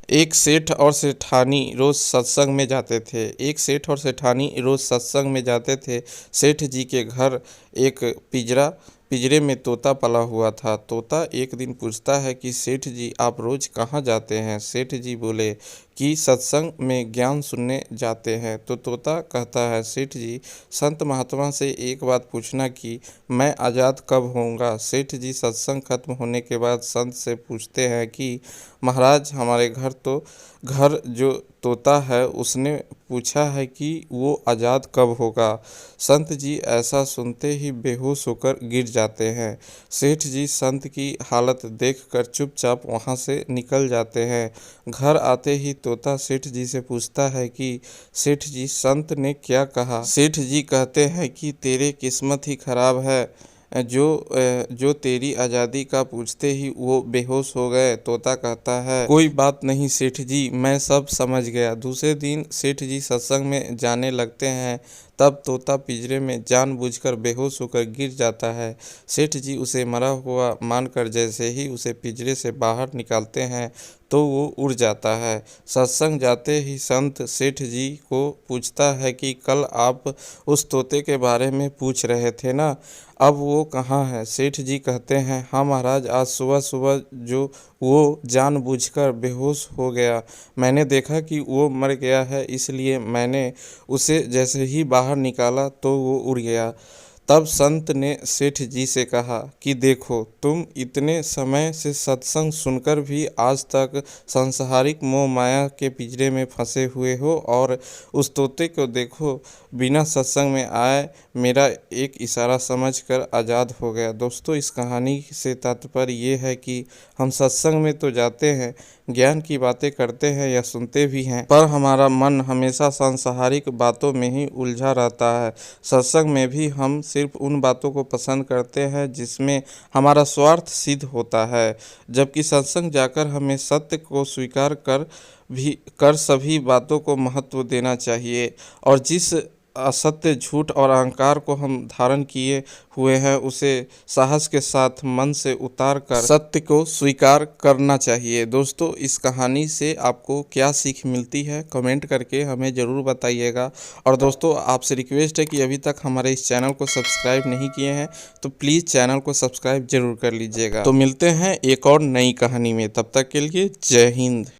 एक सेठ और सेठानी रोज़ सत्संग में जाते थे। एक सेठ और सेठानी रोज़ सत्संग में जाते थे। सेठ जी के घर एक पिंजरे में तोता पला हुआ था। तोता एक दिन पूछता है कि सेठ जी, आप रोज़ कहाँ जाते हैं? सेठ जी बोले कि सत्संग में ज्ञान सुनने जाते हैं। तो तोता कहता है, सेठ जी, संत महात्मा से एक बात पूछना कि मैं आज़ाद कब होऊंगा? सेठ जी सत्संग खत्म होने के बाद संत से पूछते हैं कि महाराज, हमारे घर जो तोता है उसने पूछा है कि वो आज़ाद कब होगा। संत जी ऐसा सुनते ही बेहोश होकर गिर जाते हैं। सेठ जी संत की हालत देखकर चुपचाप वहाँ से निकल जाते हैं। घर आते ही तोता सेठ जी से पूछता है कि सेठ जी, संत ने क्या कहा? सेठ जी कहते हैं कि तेरी किस्मत ही खराब है, जो तेरी आज़ादी का पूछते ही वो बेहोश हो गए। तोता कहता है, कोई बात नहीं सेठ जी, मैं सब समझ गया। दूसरे दिन सेठ जी सत्संग में जाने लगते हैं। तब तोता पिंजरे में जानबूझकर बेहोश होकर गिर जाता है। सेठ जी उसे मरा हुआ मानकर जैसे ही उसे पिंजरे से बाहर निकालते हैं तो वो उड़ जाता है। सत्संग जाते ही संत सेठ जी को पूछता है कि कल आप उस तोते के बारे में पूछ रहे थे ना, अब वो कहाँ है? सेठ जी कहते हैं, हाँ महाराज, आज सुबह सुबह जो वो जानबूझकर बेहोश हो गया, मैंने देखा कि वो मर गया है, इसलिए मैंने उसे जैसे ही बाहर निकाला तो वो उड़ गया। तब संत ने सेठ जी से कहा कि देखो, तुम इतने समय से सत्संग सुनकर भी आज तक सांसारिक मोह माया के पिंजरे में फंसे हुए हो, और उस तोते को देखो, बिना सत्संग में आए मेरा एक इशारा समझकर आज़ाद हो गया। दोस्तों, इस कहानी से तात्पर्य ये है कि हम सत्संग में तो जाते हैं, ज्ञान की बातें करते हैं या सुनते भी हैं, पर हमारा मन हमेशा सांसारिक बातों में ही उलझा रहता है। सत्संग में भी हम सिर्फ उन बातों को पसंद करते हैं जिसमें हमारा स्वार्थ सिद्ध होता है, जबकि सत्संग जाकर हमें सत्य को स्वीकार कर सभी बातों को महत्व देना चाहिए, और जिस असत्य, झूठ और अहंकार को हम धारण किए हुए हैं उसे साहस के साथ मन से उतार कर सत्य को स्वीकार करना चाहिए। दोस्तों, इस कहानी से आपको क्या सीख मिलती है, कमेंट करके हमें ज़रूर बताइएगा। और दोस्तों, आपसे रिक्वेस्ट है कि अभी तक हमारे इस चैनल को सब्सक्राइब नहीं किए हैं तो प्लीज़ चैनल को सब्सक्राइब जरूर कर लीजिएगा। तो मिलते हैं एक और नई कहानी में, तब तक के लिए जय हिंद।